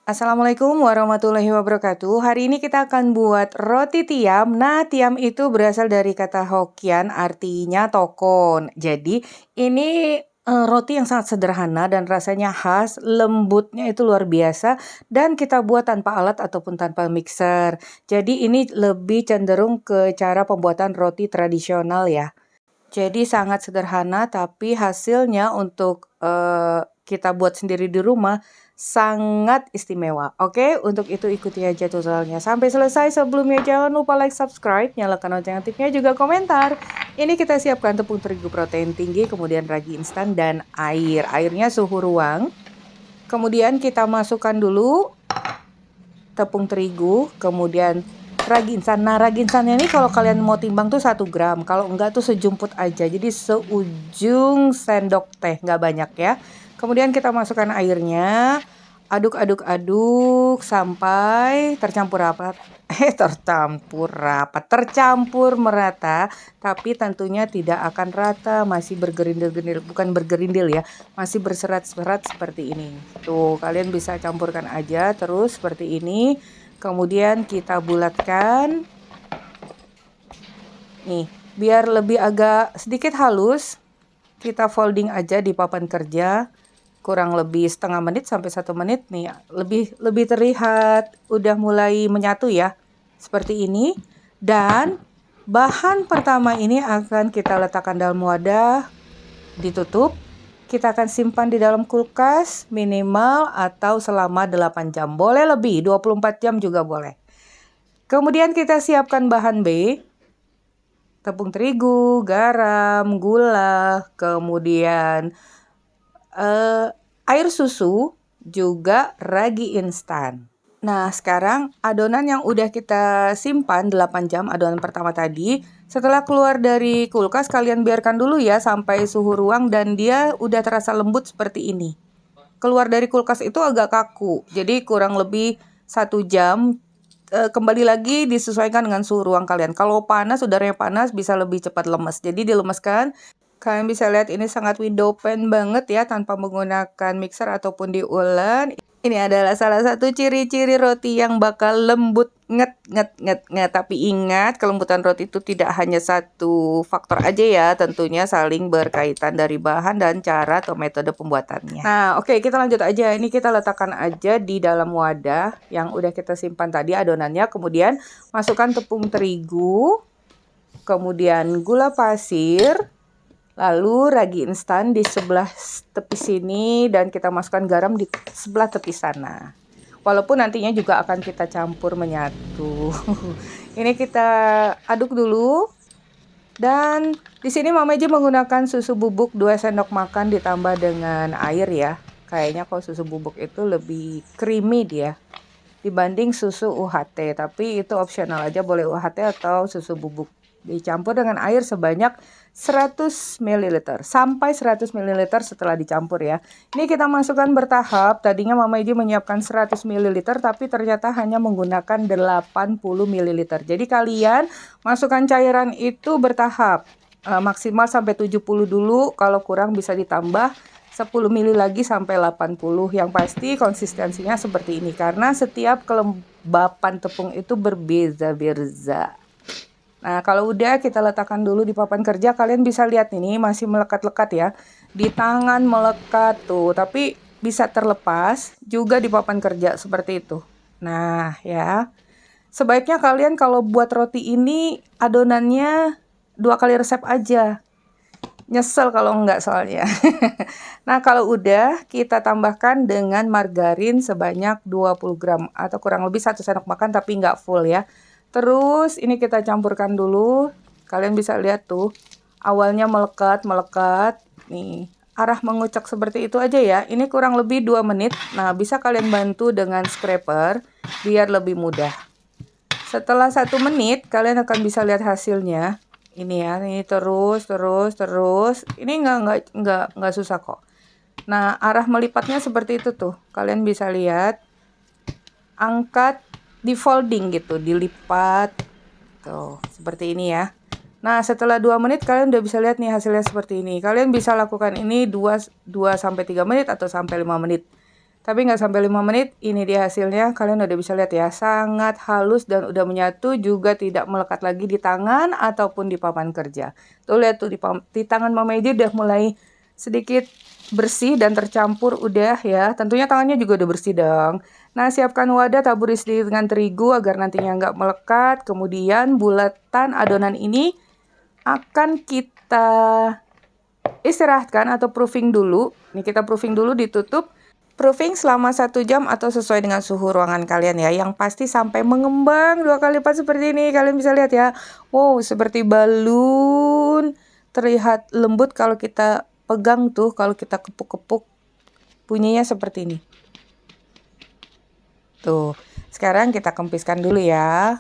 Assalamualaikum warahmatullahi wabarakatuh. Hari ini kita akan buat roti tiam. Nah, tiam itu berasal dari kata Hokkien artinya tokon. Jadi, ini roti yang sangat sederhana dan rasanya khas, lembutnya itu luar biasa dan kita buat tanpa alat ataupun tanpa mixer. Jadi, ini lebih cenderung ke cara pembuatan roti tradisional ya. Jadi sangat sederhana tapi hasilnya untuk kita buat sendiri di rumah sangat istimewa. Oke, untuk itu ikuti aja tutorialnya sampai selesai. Sebelumnya jangan lupa like, subscribe, nyalakan lonceng aktifnya juga komentar. Ini kita siapkan tepung terigu protein tinggi, kemudian ragi instan dan air. Airnya suhu ruang. Kemudian kita masukkan dulu tepung terigu, kemudian ragi instan. Nah, ragi insannya ini kalau kalian mau timbang tuh 1 gram. Kalau enggak tuh sejumput aja. Jadi seujung sendok teh, nggak banyak ya. Kemudian kita masukkan airnya. Aduk-aduk-aduk sampai tercampur rapat. Tercampur merata. Tapi tentunya tidak akan rata, masih bergerindil-gerindil. Bukan bergerindil ya, masih berserat-serat seperti ini. Tuh, kalian bisa campurkan aja terus seperti ini. Kemudian kita bulatkan. Nih, biar lebih agak sedikit halus, kita folding aja di papan kerja. Kurang lebih setengah menit sampai 1 menit nih. Lebih terlihat udah mulai menyatu ya. Seperti ini. Dan bahan pertama ini akan kita letakkan dalam wadah, ditutup. Kita akan simpan di dalam kulkas minimal atau selama 8 jam. Boleh lebih, 24 jam juga boleh. Kemudian kita siapkan bahan B. Tepung terigu, garam, gula, kemudian air susu, juga ragi instan. Nah, sekarang adonan yang udah kita simpan 8 jam, adonan pertama tadi, setelah keluar dari kulkas, kalian biarkan dulu ya sampai suhu ruang dan dia udah terasa lembut seperti ini. Keluar dari kulkas itu agak kaku, jadi kurang lebih 1 jam. Kembali lagi disesuaikan dengan suhu ruang kalian. Kalau panas, udaranya panas, bisa lebih cepat lemes. Jadi dilemeskan. Kalian bisa lihat ini sangat window pane banget ya, tanpa menggunakan mixer ataupun diulen. Ini adalah salah satu ciri-ciri roti yang bakal lembut nget. Tapi ingat, kelembutan roti itu tidak hanya satu faktor aja ya, tentunya saling berkaitan dari bahan dan cara atau metode pembuatannya. Nah, oke, kita lanjut aja. Ini kita letakkan aja di dalam wadah yang udah kita simpan tadi adonannya. Kemudian masukkan tepung terigu, kemudian gula pasir, lalu ragi instan di sebelah tepi sini dan kita masukkan garam di sebelah tepi sana. Walaupun nantinya juga akan kita campur menyatu. Ini kita aduk dulu. Dan di sini Mama Eji menggunakan susu bubuk 2 sendok makan ditambah dengan air ya. Kayaknya kalau susu bubuk itu lebih creamy dia dibanding susu UHT. Tapi itu opsional aja, boleh UHT atau susu bubuk. Dicampur dengan air sebanyak 100 ml sampai 100 ml setelah dicampur ya. Ini kita masukkan bertahap. Tadinya Mama Eji menyiapkan 100 ml tapi ternyata hanya menggunakan 80 ml. Jadi kalian masukkan cairan itu bertahap. Maksimal sampai 70 dulu, kalau kurang bisa ditambah 10 ml lagi sampai 80. Yang pasti konsistensinya seperti ini karena setiap kelembapan tepung itu berbeda-beda. Nah, kalau udah kita letakkan dulu di papan kerja, kalian bisa lihat ini masih melekat-lekat ya. Di tangan melekat tuh, tapi bisa terlepas juga di papan kerja seperti itu. Nah, ya. Sebaiknya kalian kalau buat roti ini adonannya 2 kali resep aja. Nyesel kalau enggak soalnya. Nah, kalau udah kita tambahkan dengan margarin sebanyak 20 gram atau kurang lebih 1 sendok makan tapi enggak full ya. Terus ini kita campurkan dulu. Kalian bisa lihat tuh, awalnya melekat. Nih, arah mengucek seperti itu aja ya. Ini kurang lebih 2 menit. Nah, bisa kalian bantu dengan scraper biar lebih mudah. Setelah 1 menit, kalian akan bisa lihat hasilnya. Ini ya, ini terus. Ini nggak susah kok. Nah, arah melipatnya seperti itu tuh. Kalian bisa lihat. Angkat, di folding gitu, dilipat. Tuh, seperti ini ya. Nah, setelah 2 menit kalian udah bisa lihat nih hasilnya seperti ini. Kalian bisa lakukan ini 2 sampai 3 menit atau sampai 5 menit. Tapi nggak sampai 5 menit, ini dia hasilnya. Kalian udah bisa lihat ya, sangat halus dan udah menyatu, juga tidak melekat lagi di tangan ataupun di papan kerja. Tuh lihat tuh di tangan Mama Eji udah mulai sedikit bersih dan tercampur udah ya. Tentunya tangannya juga udah bersih dong. Nah, siapkan wadah, taburi sedikit dengan terigu agar nantinya nggak melekat. Kemudian bulatan adonan ini akan kita istirahatkan atau proofing dulu. Ini kita proofing dulu, ditutup. Proofing selama 1 jam atau sesuai dengan suhu ruangan kalian ya. Yang pasti sampai mengembang 2 kali lipat seperti ini. Kalian bisa lihat ya. Wow, seperti balon. Terlihat lembut kalau kita pegang tuh, kalau kita kepuk-kepuk. Bunyinya seperti ini. Tuh, sekarang kita kempiskan dulu ya.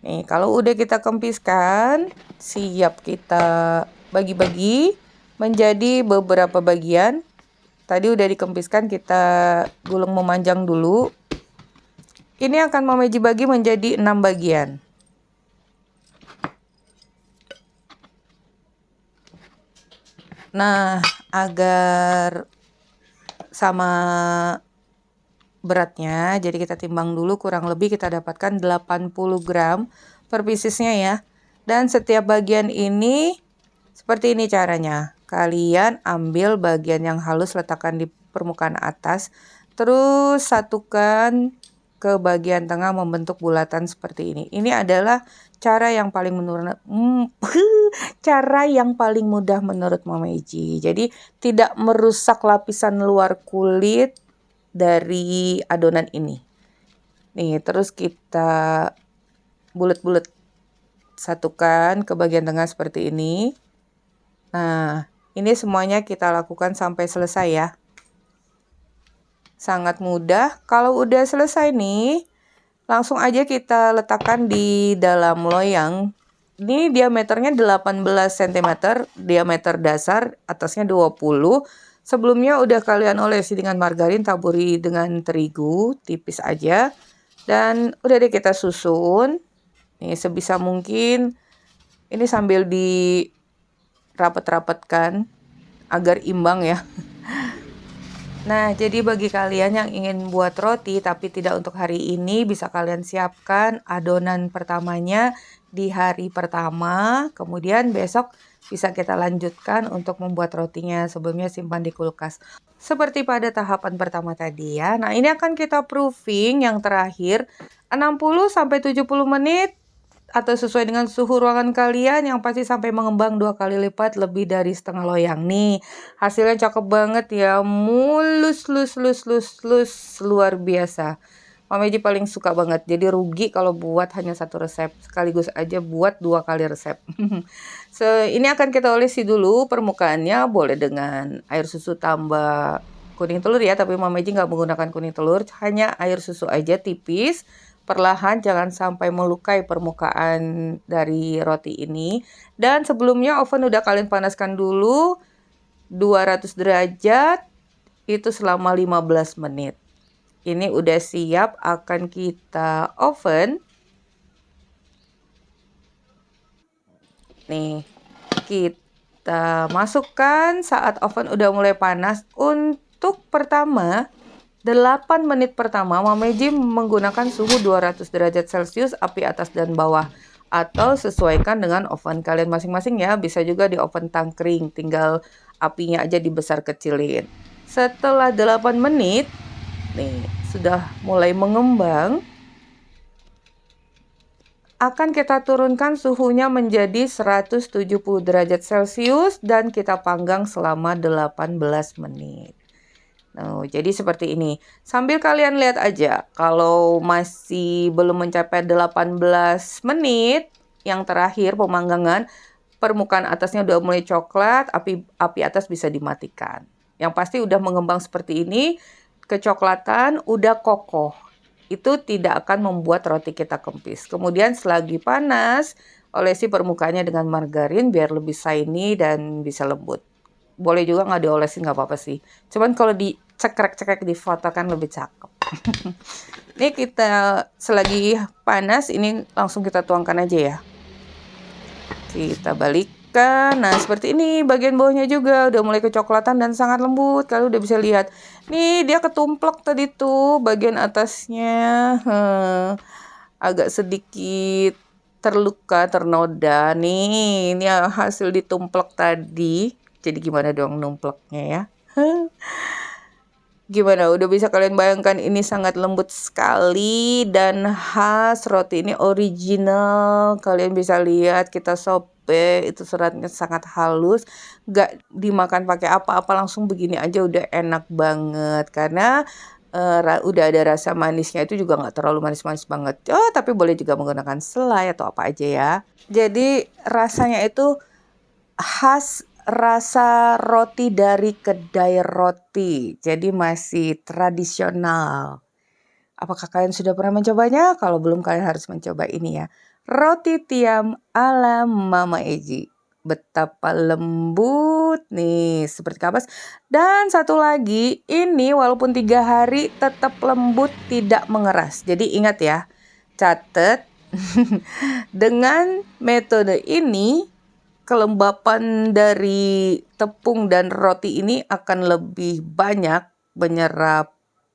Nih, kalau udah kita kempiskan, siap kita bagi-bagi menjadi beberapa bagian. Tadi udah dikempiskan, kita gulung memanjang dulu. Ini akan Mama Eji bagi menjadi 6 bagian. Nah, agar sama beratnya, jadi kita timbang dulu, kurang lebih kita dapatkan 80 gram per piecesnya ya. Dan setiap bagian ini seperti ini caranya. Kalian ambil bagian yang halus, letakkan di permukaan atas, terus satukan ke bagian tengah membentuk bulatan seperti ini. Ini adalah cara yang paling cara yang paling mudah menurut Mama Eji. Jadi tidak merusak lapisan luar kulit dari adonan ini. Nih, terus kita bulet-bulet satukan ke bagian tengah seperti ini. Nah, ini semuanya kita lakukan sampai selesai ya. Sangat mudah. Kalau udah selesai nih, langsung aja kita letakkan di dalam loyang. Ini diameternya 18 cm, diameter dasar, atasnya 20. Sebelumnya udah kalian olesi dengan margarin, taburi dengan terigu, tipis aja. Dan udah deh kita susun. Nih, sebisa mungkin ini sambil di rapet-rapetkan agar imbang ya. Nah, jadi bagi kalian yang ingin buat roti tapi tidak untuk hari ini, bisa kalian siapkan adonan pertamanya di hari pertama. Kemudian besok bisa kita lanjutkan untuk membuat rotinya. Sebelumnya simpan di kulkas. Seperti pada tahapan pertama tadi ya. Nah, ini akan kita proofing yang terakhir 60-70 menit. Atau sesuai dengan suhu ruangan kalian, yang pasti sampai mengembang 2 kali lipat, lebih dari setengah loyang. Nih, hasilnya cakep banget ya, mulus, luar biasa. Mama Eji paling suka banget, jadi rugi kalau buat hanya 1 resep, sekaligus aja buat 2 kali resep. Ini akan kita olesi dulu permukaannya, boleh dengan air susu tambah kuning telur ya, tapi Mama Eji nggak menggunakan kuning telur, hanya air susu aja tipis. Perlahan, jangan sampai melukai permukaan dari roti ini. Dan sebelumnya oven udah kalian panaskan dulu 200 derajat itu selama 15 menit. Ini udah siap, akan kita oven. Nih, kita masukkan saat oven udah mulai panas. Untuk pertama 8 menit pertama, Mama Eji menggunakan suhu 200 derajat Celcius, api atas dan bawah. Atau sesuaikan dengan oven kalian masing-masing ya. Bisa juga di oven tangkring, tinggal apinya aja dibesar kecilin. Setelah 8 menit, nih sudah mulai mengembang. Akan kita turunkan suhunya menjadi 170 derajat Celcius dan kita panggang selama 18 menit. Nah, jadi seperti ini. Sambil kalian lihat aja, kalau masih belum mencapai 18 menit, yang terakhir pemanggangan, permukaan atasnya udah mulai coklat, api atas bisa dimatikan. Yang pasti udah mengembang seperti ini, kecoklatan, udah kokoh. Itu tidak akan membuat roti kita kempis. Kemudian selagi panas, olesi permukaannya dengan margarin biar lebih shiny dan bisa lembut. Boleh juga nggak diolesin, nggak apa-apa sih. Cuman kalau dicekrek-cekrek di foto kan lebih cakep. Ini kita selagi panas, ini langsung kita tuangkan aja ya. Kita balikkan. Nah, seperti ini bagian bawahnya juga udah mulai kecoklatan dan sangat lembut. Kalian udah bisa lihat. Nih dia ketumplek tadi tuh bagian atasnya. Agak sedikit terluka, ternoda. Nih, ini hasil ditumplek tadi. Jadi gimana dong numpleknya ya? Gimana, udah bisa kalian bayangkan ini sangat lembut sekali dan khas. Roti ini original. Kalian bisa lihat kita sobek, itu seratnya sangat halus. Gak dimakan pakai apa-apa, langsung begini aja udah enak banget. Karena udah ada rasa manisnya, itu juga nggak terlalu manis-manis banget. Oh, tapi boleh juga menggunakan selai atau apa aja ya. Jadi rasanya itu khas rasa roti dari kedai roti. Jadi masih tradisional. Apakah kalian sudah pernah mencobanya? Kalau belum, kalian harus mencoba ini ya. Roti tiam ala Mama Eji. Betapa lembut nih, seperti kapas. Dan satu lagi, ini walaupun 3 hari tetap lembut, tidak mengeras. Jadi ingat ya, catat. Dengan metode ini, kelembapan dari tepung dan roti ini akan lebih banyak menyerap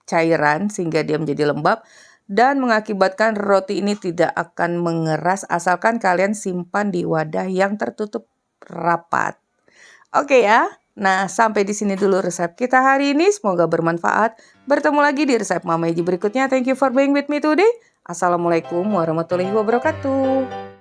cairan sehingga dia menjadi lembab dan mengakibatkan roti ini tidak akan mengeras asalkan kalian simpan di wadah yang tertutup rapat. Oke ya. Nah, sampai di sini dulu resep kita hari ini. Semoga bermanfaat. Bertemu lagi di resep Mama Eji berikutnya. Thank you for being with me today. Assalamualaikum warahmatullahi wabarakatuh.